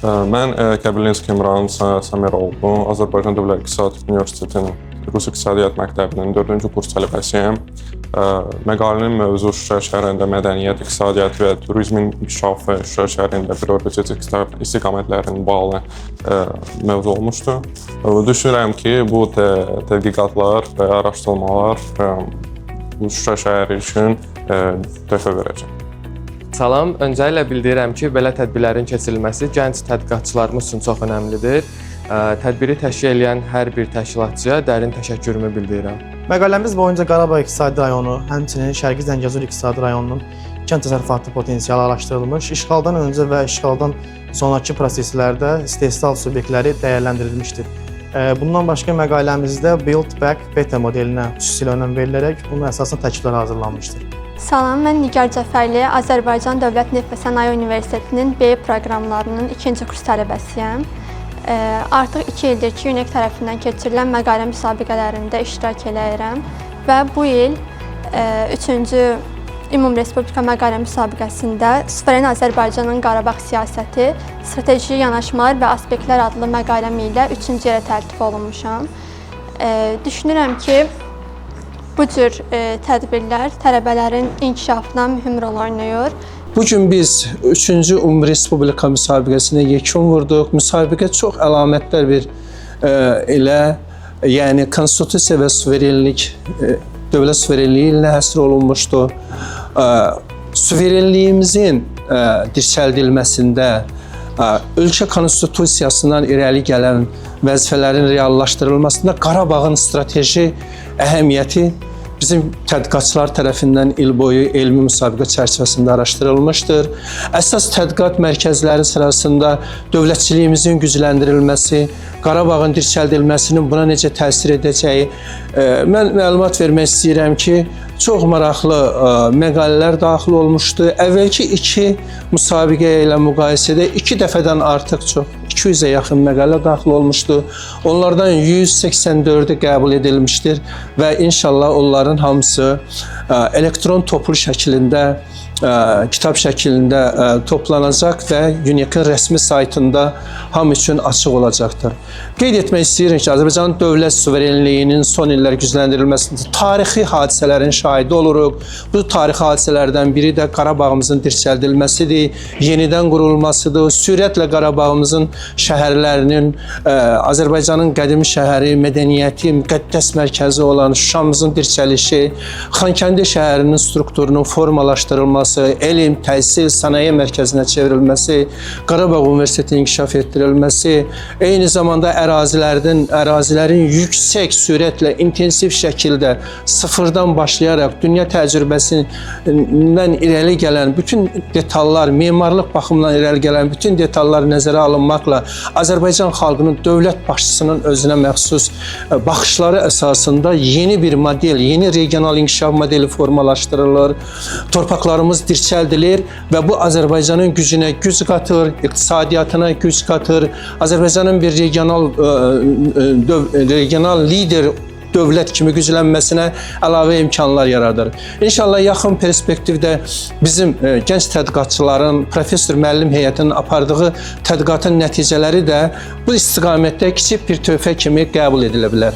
Mən Kabelinski İmran Sameroğlu, Azərbaycan Dövlət İqtisad Universitetinin Rus İqtisadiyyat Məktəbinin 4-cü kurs tələbəsiyəm. Məqalənin mövzu Şuşa şəhərində mədəniyyət, iqtisadiyyat və turizmin inkişafı Şuşa şəhərində prioritet istiqamətlərinin bağlı mövzu olmuşdur. Düşünürəm ki, bu tədqiqatlar və araşdırmalar Şuşa şəhəri üçün töhfə verəcək. Salam, öncəliklə bildirirəm ki, belə tədbirlərin keçirilməsi gənc tədqiqatçılarımız üçün çox önəmlidir. Tədbiri təşkil edən hər bir təşkilatçıya dərin təşəkkürümü bildirirəm. Məqaləmiz boyunca Qarabağ İqtisadi rayonu, həmçinin Şərqi Zəngəzur İqtisadi rayonunun kənd təsərrüfatı potensialı araşdırılmış, işğaldan öncə və işğaldan sonraki proseslərdə istehsal subyektləri dəyərləndirilmişdir. Bundan başqa məqaləmizdə Build Back Better modelinə xüsusilə önəm verilərək bunun əsasında təkliflər hazırlanmışdır. Salam, mən Nigar Cəfərli, Azərbaycan Dövlət Neft və Sənaye Universitetinin BE proqramlarının 2-ci kurs tələbəsiyəm. Artıq 2 ildir ki, UNEQ tərəfindən keçirilən məqalə müsabiqələrində iştirak edirəm və bu il 3-cü Ümumrespublika məqalə müsabiqəsində Suveren Azərbaycanın Qarabağ siyasəti, strateji yanaşmalar və aspektlər adlı məqaləm ilə 3-cü yerə tərtib olunmuşam. Düşünürəm ki, bu cür tədbirlər tələbələrin inkişafına mühüm rol oynayır. Bugün biz 3-cü Ümumrespublika müsabiqəsinə yekun vurduq. Müsabiqə çox əlamətdar bir yəni konstitusiya və suverenlik, dövlət suverenliyi ilə həsr olunmuşdur. Suverenliyimizin dirçəldilməsində, ölkə konstitusiyasından irəli gələn vəzifələrin reallaşdırılmasında Qarabağın strateji əhəmiyyəti bizim tədqiqatçılar tərəfindən il boyu elmi müsabiqə çərçivəsində araşdırılmışdır. Əsas tədqiqat mərkəzləri sırasında dövlətçiliyimizin gücləndirilməsi, Qarabağın dirçəldilməsinin buna necə təsir edəcəyi, mən məlumat vermək istəyirəm ki, çox maraqlı məqalələr daxil olmuşdu. Əvvəlki 2 müsabiqə ilə müqayisədə 2 dəfədən artıq çox, 200-ə yaxın məqalə daxil olmuşdu. Onlardan 184-ü qəbul edilmişdir və inşallah onların hamısı elektron toplu şəklində, kitab şəklində toplanacaq və UNEQ-in rəsmi saytında hamı üçün açıq olacaqdır. Qeyd etmək istəyirəm ki, Azərbaycanın dövlət suverenliyinin son illər gücləndirilməsində tarixi hadisələrin şahidi oluruq. Bu tarixi hadisələrdən biri də Qarabağımızın dirçəldilməsidir, yenidən qurulmasıdır. Sürətlə Qarabağımızın şəhərlərinin, Azərbaycanın qədim şəhəri, mədəniyyəti, müqəddəs mərkəzi olan Şuşamızın dirçəlişi, Xankəndi şəhərinin strukturunun formalaşdırılması, elm, təhsil, sənaye mərkəzinə çevrilməsi, Qarabağ Universitetinin inkişaf etdirilməsi, eyni zamanda ərazilərin yüksək sürətlə, intensiv şəkildə sıfırdan başlayaraq dünya təcrübəsindən irəli gələn bütün detallar, memarlıq baxımından irəli gələn bütün detallar nəzərə alınmaqla Azərbaycan xalqının dövlət başçısının özünə məxsus baxışları əsasında yeni bir model, yeni regional inkişaf modeli formalaşdırılır. Torpaqlarımız dirçəldilir və bu Azərbaycanın gücünə güc qatır, iqtisadiyyatına güc qatır, Azərbaycanın bir regional lider dövlət kimi güclənməsinə əlavə imkanlar yaradır. İnşallah yaxın perspektivdə bizim gənc tədqiqatçıların, professor müəllim heyətinin apardığı tədqiqatın nəticələri də bu istiqamətdə kiçik bir töhfə kimi qəbul edilə bilər.